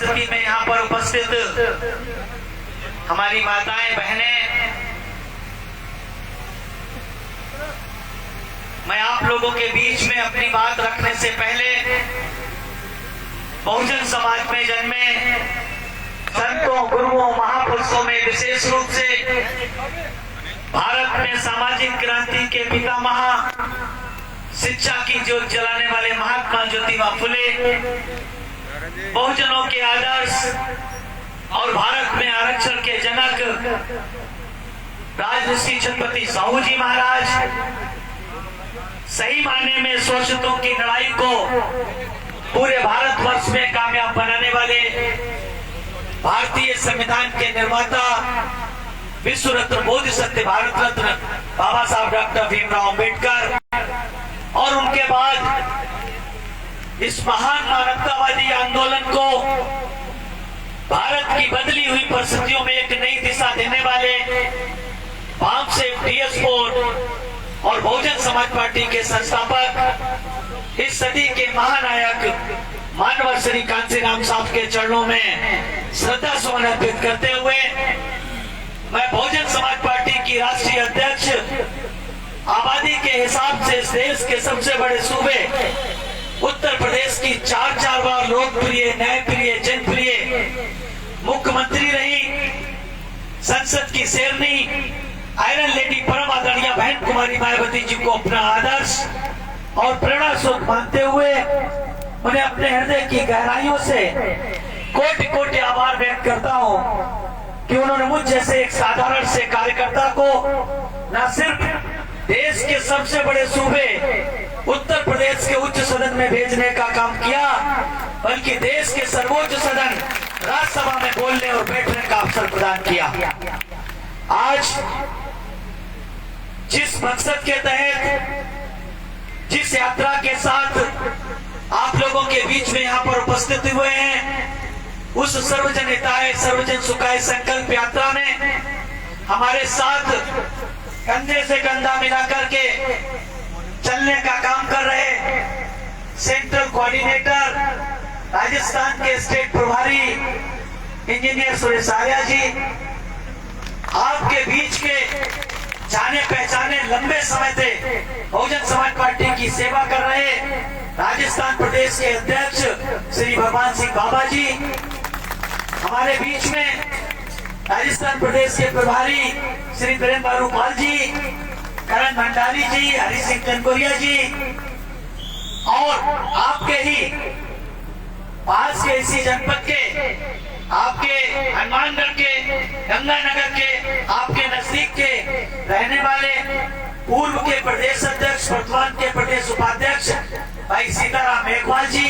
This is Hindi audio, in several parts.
स्थिति में यहाँ पर उपस्थित हमारी माताएं बहनें, मैं आप लोगों के बीच में अपनी बात रखने से पहले बहुजन समाज में जन्मे संतों, गुरुओं, महापुरुषों में विशेष रूप से भारत में सामाजिक क्रांति के पितामह, शिक्षा की ज्योत जलाने वाले महात्मा ज्योतिबा फुले, बहुजनों के आदर्श और भारत में आरक्षण के जनक राजऋषि छत्रपति साहू जी महाराज, सही मायने में शोषितों की लड़ाई को पूरे भारतवर्ष में कामयाब बनाने वाले भारतीय संविधान के निर्माता, विश्व रत्न, बोधि सत्य, भारत रत्न बाबा साहब डॉक्टर भीमराव अंबेडकर, और उनके बाद इस महान मानवतावादी आंदोलन को भारत की बदली हुई परिस्थितियों में एक नई दिशा देने वाले वाम से DS4 और बहुजन समाज पार्टी के संस्थापक, इस सदी के महानायक मानव श्री कांशीराम साहब के चरणों में श्रद्धा सुमन अर्पित करते हुए मैं बहुजन समाज पार्टी की राष्ट्रीय अध्यक्ष, आबादी के हिसाब से इस देश के सबसे बड़े सूबे उत्तर प्रदेश की चार बार लोकप्रिय, न्यायप्रिय, जनप्रिय मुख्यमंत्री रही, संसद की शेरनी, आयरन लेडी, परम आदरणीय बहन कुमारी मायावती जी को अपना आदर्श और प्रेरणा स्रोत मानते हुए उन्हें अपने हृदय की गहराइयों से कोटि कोटि आभार व्यक्त करता हूँ कि उन्होंने मुझ जैसे एक साधारण से कार्यकर्ता को न सिर्फ देश के सबसे बड़े सूबे उत्तर प्रदेश के उच्च सदन में भेजने का काम किया, बल्कि देश के सर्वोच्च सदन राज्यसभा में बोलने और बैठने का अवसर प्रदान किया। आज जिस मकसद के तहत, जिस यात्रा के साथ आप लोगों के बीच में यहाँ पर उपस्थित हुए हैं, उस सर्वजन हिताय सर्वजन सुखाय संकल्प यात्रा में हमारे साथ कंधे से कंधा मिलाकर के चलने का काम कर रहे सेंट्रल कोऑर्डिनेटर, राजस्थान के स्टेट प्रभारी इंजीनियर सुरेश आर्या जी, आपके बीच के जाने पहचाने लंबे समय से बहुजन समाज पार्टी की सेवा कर रहे राजस्थान प्रदेश के अध्यक्ष श्री भगवान सिंह बाबा जी, हमारे बीच में राजस्थान प्रदेश के प्रभारी श्री वीरेंद्र रूपाल जी, करण भंडारी जी, हरि सिंह कनकोरिया जी, और आपके ही पास के इसी जनपद के, आपके हनुमानगढ़ के, गंगानगर के, आपके नजदीक के रहने वाले पूर्व के प्रदेश अध्यक्ष, वर्तमान के प्रदेश उपाध्यक्ष भाई सीताराम मेघवाल जी,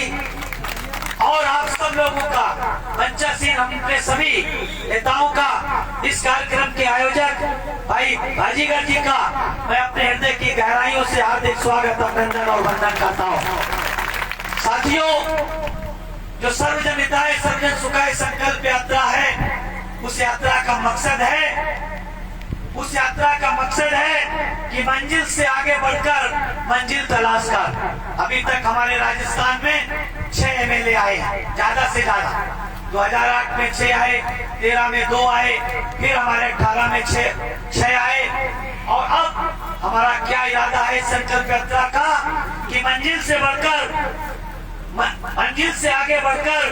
और आप सब लोगों का, पंचासीन हमने सभी नेताओं का, इस कार्यक्रम के आयोजक भाई भाजीगर जी का मैं अपने हृदय की गहराइयों से हार्दिक स्वागत, अभिनंदन और वंदन करता हूँ। साथियों, जो सर्वजन हिताय सर्वजन सुखाय संकल्प यात्रा है, उस यात्रा का मकसद है कि मंजिल से आगे बढ़कर मंजिल तलाश कर। अभी तक हमारे राजस्थान में 6 MLA आए, ज्यादा से ज्यादा 2008 में 6 आए, 13 में 2 आए, फिर हमारे 18 में 6 आए, और अब हमारा क्या इरादा है संकल्प यात्रा का कि मंजिल से आगे बढ़कर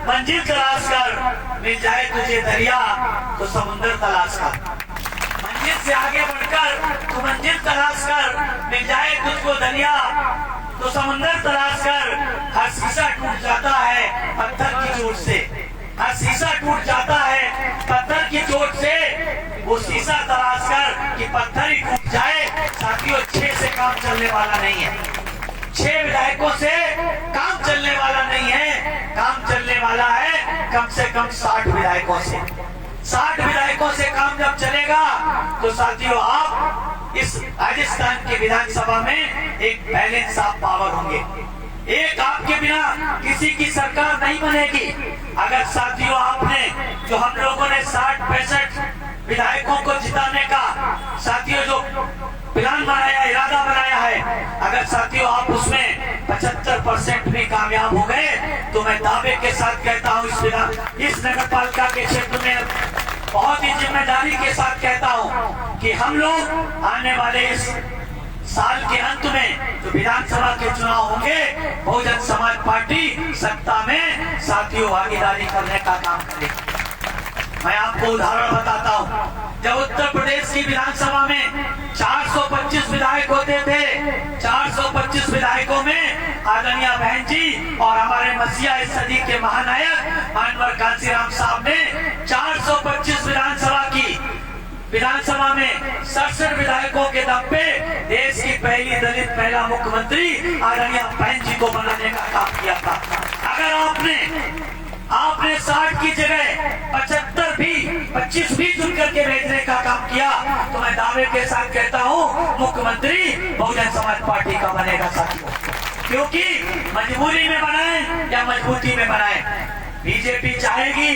मंजिल तलाश कर, मिल जाए तुझे दरिया तो समुद्र तलाश कर, मंजिल से आगे बढ़कर तू मंजिल तलाश कर, मिल जाए तुझको दरिया तो समुद्र तलाश कर। हर शीशा टूट जाता है पत्थर की चोट से, हर शीशा टूट जाता है पत्थर की चोट से, वो शीशा तलाश कर कि पत्थर ही टूट जाए। साथियों, 6 से काम चलने वाला नहीं है, 6 विधायकों से काम चलने वाला नहीं है, काम चलने वाला है कम से कम 60 विधायकों से। 60 विधायकों से काम जब चलेगा तो साथियों, आप इस राजस्थान की विधानसभा में एक बैलेंस ऑफ पावर होंगे। एक आपके बिना किसी की सरकार नहीं बनेगी। अगर साथियों आपने, जो हम लोगों ने 60-65 विधायकों को जिताने का, साथियों जो प्लान बनाया, इरादा बनाया है। अगर साथियों आप उसमें 75% भी कामयाब हो गए तो मैं दावे के साथ कहता हूँ इस नगर पालिका के क्षेत्र में बहुत ही जिम्मेदारी के साथ कहता हूँ कि हम लोग आने वाले इस साल के अंत में जो विधानसभा के चुनाव होंगे, बहुजन समाज पार्टी सत्ता में साथियों भागीदारी करने का काम करेगी। मैं आपको उदाहरण बताता हूँ, जब उत्तर प्रदेश की विधानसभा में 425 विधायक होते थे, 425 विधायकों में आदरणीय बहन जी और हमारे मसीहा इस सदी के महानायक मानवर कांसीराम साहब ने 425 विधानसभा में 67 विधायकों के दम पे देश की पहली दलित महिला मुख्यमंत्री आदरणीय बहन जी को बनाने का काम किया था। अगर आपने 60 की जगह 25 भी चुन करके भेजने का काम किया तो मैं दावे के साथ कहता हूँ मुख्यमंत्री बहुजन समाज पार्टी का बनेगा साथियों। क्योंकि मजबूरी में बनाए या मजबूती में बनाए, बीजेपी चाहेगी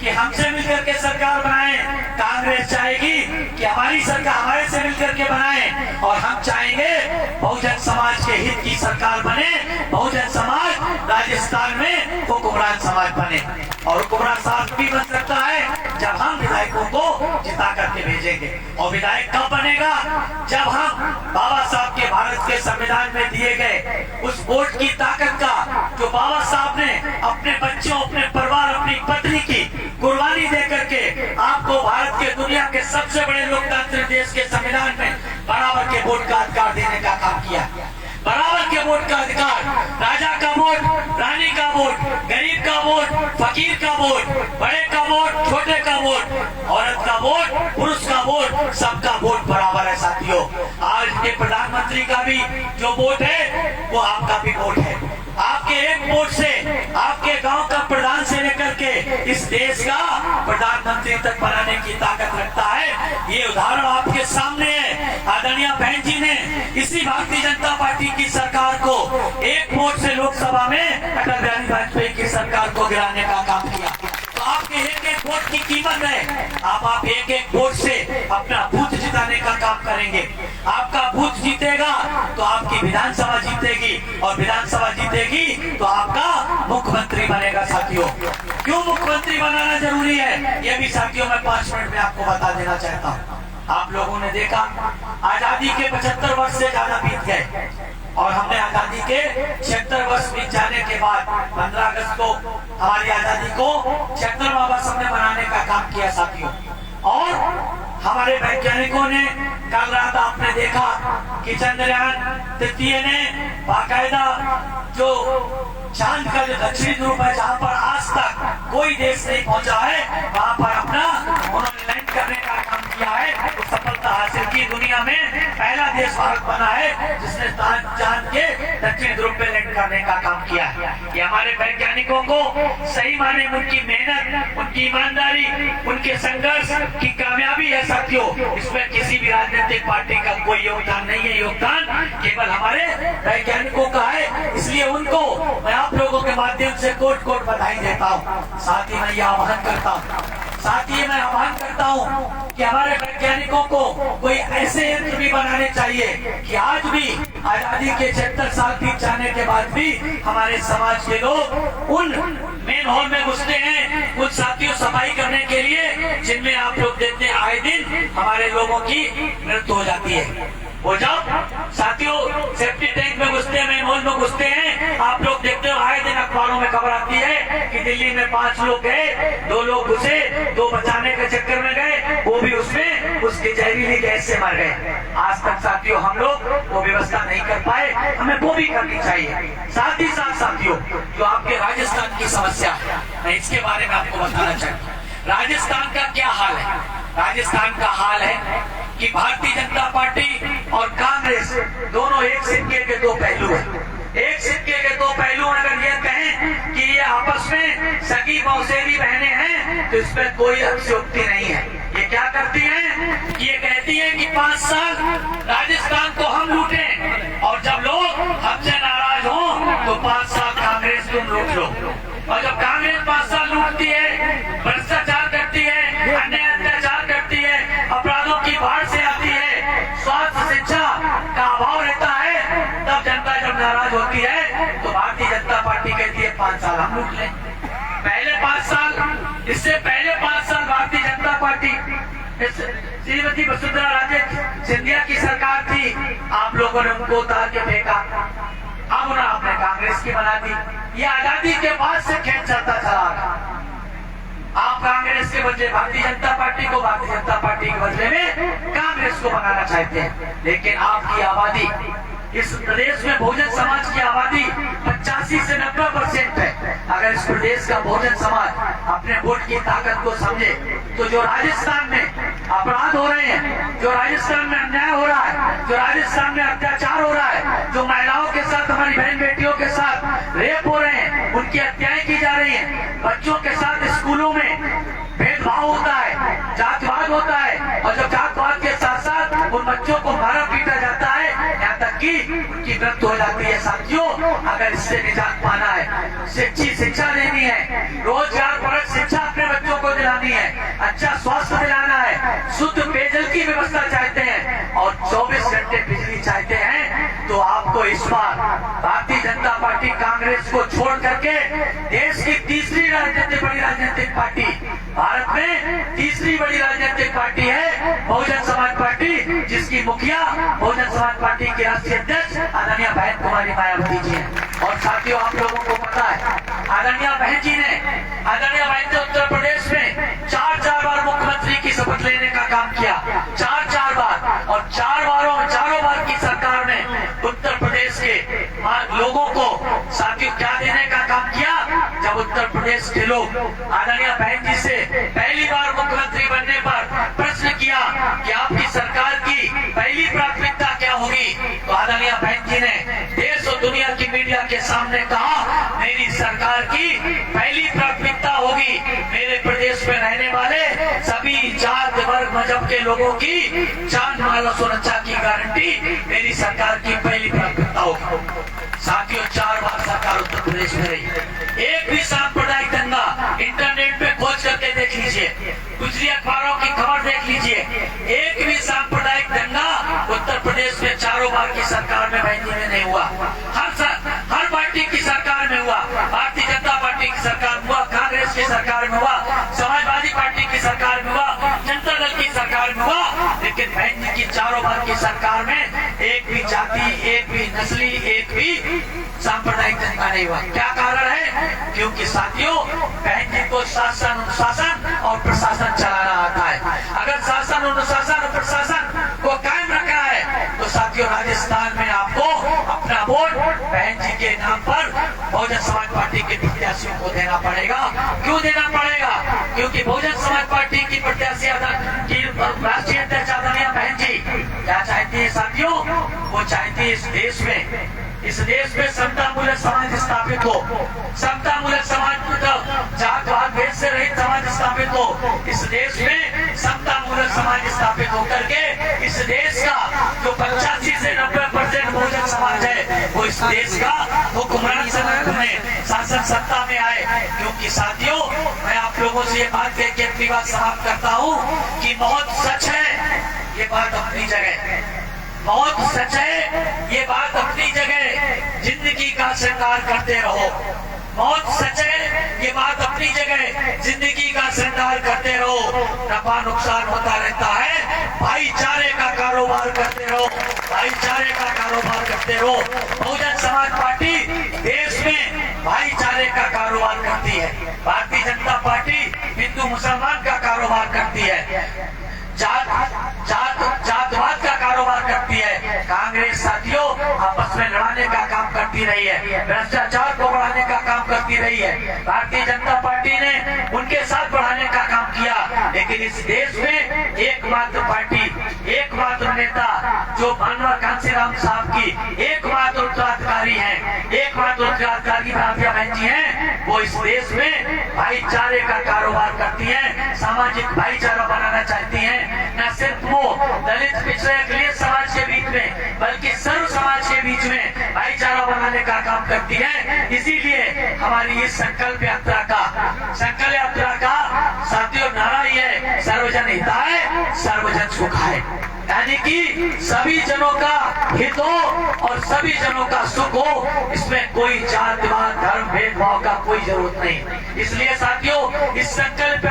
कि हमसे मिलकर के सरकार बनाए, कांग्रेस चाहेगी कि हमारी सरकार हमारे से मिलकर के बनाए, और हम चाहेंगे बहुजन समाज के हित की सरकार बने। बहुजन समाज राजस्थान में हुक्मरान समाज बने, और हुक्मरान समाज भी बन सकता है जब हम विधायकों को जिता करके भेजेंगे। और विधायक कब बनेगा? जब हम बाबा साहब के भारत के संविधान में दिए गए उस वोट की ताकत का जो बाबा साहब ने अपने बच्चों, अपने परिवार, अपनी पत्नी की कुर्बानी दे करके आपको भारत के दुनिया के सबसे बड़े लोकतांत्रिक देश के संविधान में बराबर के वोट का अधिकार देने का काम किया। बराबर के वोट का अधिकार, राजा का वोट, रानी का वोट, गरीब का वोट, फकीर का वोट, बड़े का वोट, छोटे का वोट, औरत का वोट, पुरुष का वोट, सबका वोट बराबर है साथियों। आज के प्रधानमंत्री का भी जो वोट है वो आपका भी वोट है। आपके एक वोट से आपके गांव का प्रधान से लेकर के इस देश का प्रधानमंत्री तक बनाने की ताकत रखता है। ये उदाहरण आपके सामने है। आदरणीय बहन जी ने इसी भारतीय जनता पार्टी की सरकार को एक वोट से लोकसभा में अटल बिहारी वाजपेयी की सरकार को गिराने का काम किया। तो आपके एक वोट की कीमत है। आप एक वोट से अपना बूथ जिताने का काम करेंगे। आपका बूथ जीतेगा तो आपकी विधानसभा जीतेगी, और विधानसभा जीतेगी तो आपका मुख्यमंत्री बनेगा साथियों। क्यों मुख्यमंत्री बनाना जरूरी है ये भी साथियों मैं 5 मिनट में आपको बता देना चाहता हूँ। आप लोगों ने देखा आजादी के 75 वर्ष से ज्यादा बीत गए, और हमने आजादी के 76 वर्ष बीत जाने के बाद 15 अगस्त को हमारी आजादी को 76वां वर्ष हमने मनाने का काम किया साथियों। और हमारे वैज्ञानिकों ने कल रात आपने देखा कि चंद्रयान 3 ने बाकायदा जो चांद का जो दक्षिणी ध्रुव है जहाँ पर आज तक कोई देश नहीं पहुंचा है, वहाँ पर अपना उन्होंने लैंड करने का काम किया है, तो सफलता हासिल की। दुनिया में पहला देश भारत बना है जिसने चांद के दक्षिणी ध्रुव पे लैंड करने का काम किया है। ये हमारे वैज्ञानिकों को सही माने उनकी मेहनत, उनकी ईमानदारी, उनके संघर्ष की कामयाबी है साथियों। इसमें किसी भी राजनीतिक पार्टी का कोई योगदान नहीं है। योगदान केवल हमारे वैज्ञानिकों का है। इसलिए उनको मैं आप लोगों के माध्यम से कोट बधाई देता हूँ। साथ ही मैं ये आह्वान करता हूँ कि हमारे वैज्ञानिकों को कोई ऐसे यंत्र भी बनाने चाहिए कि आज भी आजादी के 76 साल बीत जाने के बाद भी हमारे समाज के लोग उन मेन हॉल में घुसते हैं, उन साथियों सफाई करने के लिए जिनमें आप लोग देखते हैं आए दिन हमारे लोगों की मृत्यु हो जाती है। वो जब साथियों सेफ्टी टैंक में घुसते हैं, मेन हॉल में घुसते हैं, आप लोग देखते हो आए दिन अखबारों में खबर आती है कि दिल्ली में 5 लोग गए, 2 लोग घुसे, 2 बचाने के चक्कर में गए, वो भी उसमें उसकी जहरीली गैस से मर गए। आज तक साथियों हम लोग वो व्यवस्था नहीं कर पाए, हमें वो भी करनी चाहिए। साथ ही साथ साथियों जो आपके राजस्थान की समस्या है, मैं इसके बारे में आपको बताना चाहता हूँ। राजस्थान का क्या हाल है? राजस्थान का हाल है कि भारतीय जनता पार्टी और कांग्रेस दोनों एक सिक्के के 2 पहलू हैं। एक सिक्के के 2 पहलू अगर ये कहें कि ये आपस में सगी मौसेरी बहनें हैं तो इसमें कोई अतिशयोक्ति नहीं है। ये क्या करती हैं? ये कहती है कि 5 साल राजस्थान को हम लूटे, और जब लोग हमसे नाराज हो तो 5 साल कांग्रेस तुम लूट लो। और जब कांग्रेस 5 साल लूटती है, भ्रष्टाचार करती है, अन्य अत्याचार करती है, अपराधों की बाढ़ से आती है, स्वास्थ्य, शिक्षा, इससे पहले 5 साल भारतीय जनता पार्टी श्रीमती वसुंधरा राजे सिंधिया की सरकार थी, आप लोगों ने उनको उतार के फेंका। अब उन्हें आपने कांग्रेस की बना दी। ये आजादी के बाद से खेल चलता चला। आप कांग्रेस के बदले भारतीय जनता पार्टी को, भारतीय जनता पार्टी के बदले में कांग्रेस को बनाना चाहते हैं। लेकिन आपकी आबादी, इस प्रदेश में बहुजन समाज की आबादी 85 से 90% है। अगर इस प्रदेश का बहुजन समाज अपने वोट की ताकत को समझे तो जो राजस्थान में अपराध हो रहे हैं, जो राजस्थान में अन्याय हो रहा है, जो राजस्थान में अत्याचार हो रहा है, जो महिलाओं के साथ, हमारी बहन बेटियों के साथ रेप हो रहे हैं, उनकी हत्याएं की जा रही हैं, बच्चों के साथ स्कूलों में भेदभाव होता है, जातिवाद होता है, और जब जातिवाद के साथ साथ उन बच्चों को मारा पीटा जाता है, यहाँ तक कि उनकी मृत्यु हो जाती है। साथियों, अगर इससे निजात पाना है, अच्छी शिक्षा देनी है, रोजगार परक शिक्षा अपने बच्चों को दिलानी है, अच्छा स्वास्थ्य दिलाना है, शुद्ध पेयजल की व्यवस्था चाहते हैं और 24 घंटे बिजली चाहते हैं, तो आपको इस बार भारतीय जनता पार्टी कांग्रेस को छोड़ करके देश की तीसरी बड़ी राजनीतिक पार्टी, भारत में तीसरी बड़ी राजनीतिक पार्टी है बहुजन समाज पार्टी, जिसकी मुखिया बहुजन समाज पार्टी के राष्ट्रीय अध्यक्ष आदरणीय बहन कुमारी मायावती जी हैं। और साथियों, आप लोगों को पता है, आदरणीय बहन जी ने उत्तर प्रदेश में 4 बार मुख्यमंत्री की शपथ लेने का काम किया, 4 बार, और चारों बार की सरकार ने उत्तर प्रदेश के लोगों को साथियों क्या देने का काम किया। जब उत्तर प्रदेश के लोग आदरणीय बहन जी से पहली बार मुख्यमंत्री बनने पर प्रश्न किया कि आपकी सरकार की पहली प्राथमिकता क्या होगी, तो आदरणीय बहन जी ने देश और दुनिया की मीडिया के सामने कहा, मेरी सरकार की पहली प्राथमिकता होगी मेरे प्रदेश में रहने वाले सभी जात वर्ग मजहब के लोगों की जान माल और सुरक्षा की गारंटी मेरी सरकार की पहली प्राथमिकता होगी। साथियों, 4 बार सरकार उत्तर प्रदेश में रही, एक भी सांप्रदायिक दंगा इंटरनेट पे खोज करके देख लीजिए, गुजरी अखबारों की खबर देख लीजिए, एक भी सांप्रदायिक दंगा उत्तर प्रदेश में 4 बार की सरकार में बहन जी में नहीं हुआ। हर पार्टी की सरकार में हुआ, भारतीय जनता पार्टी की सरकार में हुआ, कांग्रेस की सरकार में हुआ, समाजवादी पार्टी की सरकार में हुआ, जनता दल की सरकार में हुआ, लेकिन बहन जी की 4 बार की सरकार में एक भी जाति, एक भी नस्ली, एक भी सांप्रदायिक दंगा नहीं हुआ। क्या कारण है? क्योंकि साथियों, बहन जी को शासन, अनुशासन और प्रशासन चलाना आता है। अगर शासन, अनुशासन और प्रशासन को कायम रखना है तो साथियों, राजस्थान में आपको अपना वोट बहन जी के नाम पर बहुजन समाज पार्टी के प्रत्याशियों को देना पड़ेगा। क्यों देना पड़ेगा? क्योंकि बहुजन समाज पार्टी की प्रत्याशी की राष्ट्रीय अध्यक्ष आदरणीय बहन जी क्या चाहती है साथियों? वो चाहती है इस देश में समता मूलक समाज स्थापित हो, समता मूलक समाज, जातवाद भेद से रहित समाज स्थापित हो। इस देश में समता मूलक समाज स्थापित होकर के इस देश का जो 85 से 90% बहुजन समाज है, वो इस देश का हुक्मरान में शासन सत्ता में आए। क्योंकि साथियों, मैं आप लोगों से ये बात कह के अपनी बात समाप्त करता हूँ कि बहुत सच है ये बात अपनी जगह, बहुत सच है ये बात अपनी जगह, जिंदगी का श्रृंगार करते रहो। बहुत सच है ये बात अपनी जगह, जिंदगी का श्रृंगार करते रहो। नफा नुकसान होता रहता है, भाईचारे का कारोबार करते रहो, भाईचारे का कारोबार करते रहो। बहुजन समाज पार्टी देश में भाईचारे का कारोबार करती है, भारतीय जनता पार्टी हिंदू मुसलमान का कारोबार करती है, जातवाद का कारोबार करती है। कांग्रेस साथियों आपस में लड़ाने का काम करती रही है, भ्रष्टाचार को बढ़ाने का काम करती रही है। भारतीय जनता पार्टी ने उनके साथ बढ़ाने का काम किया, लेकिन इस देश में एकमात्र पार्टी, एकमात्र नेता जो मानवा कांसीराम साहब की एकमात्र उत्तराधिकारी है, एकमात्र उत्तराधिकारी भाभीया बहन जी है, वो इस देश में भाईचारे का कारोबार करती है, सामाजिक भाईचारा बनाना चाहती है। न सिर्फ वो दलित पिछड़े अखिलेश समाज के बीच में, बल्कि सर्व समाज के बीच में भाईचारा बनाने का काम करती है। इसीलिए हमारी इस संकल्प यात्रा का साथियों नारा ही है, सर्वजन हिताय सर्वजन सुखाय, यानी कि सभी जनों का हित हो और सभी जनों का सुख हो। इसमें कोई जातिवाद, धर्म, भेदभाव का कोई जरूरत नहीं। इसलिए साथियों, इस संकल्प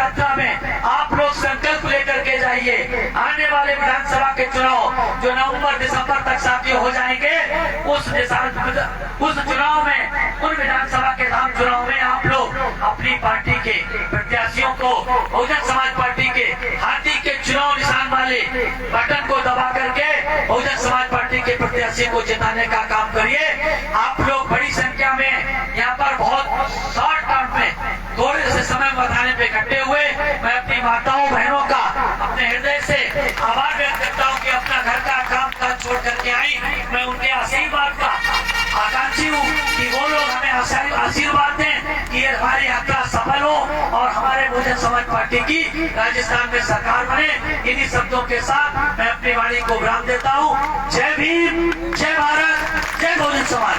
जो नवंबर दिसंबर तक साथियों हो जाएंगे, उस चुनाव में, उन विधानसभा के धाम चुनाव में आप लोग अपनी पार्टी के प्रत्याशियों को, बहुजन समाज पार्टी के हाथी के चुनाव निशान वाले बटन को दबा करके बहुजन समाज पार्टी के प्रत्याशी को जिताने का काम करिए। आप लोग बड़ी संख्या में यहाँ पर बहुत शॉर्ट टर्म में थोड़े से समय बताने पे इकट्ठे हुए। मैं अपनी माताओं बहनों का अपने हृदय से आभार व्यक्त करता हूँ कि अपना घर का काम काज छोड़ करके आई। मैं उनके आशीर्वाद का आकांक्षी हूँ कि वो लोग हमें आशीर्वाद दें कि ये हमारी यात्रा सफल हो और हमारे बहुजन समाज पार्टी की राजस्थान में सरकार बने। इन्हीं शब्दों के साथ मैं अपनी वाणी को विराम देता हूँ। जय भीम, जय भारत, जय बहुजन समाज।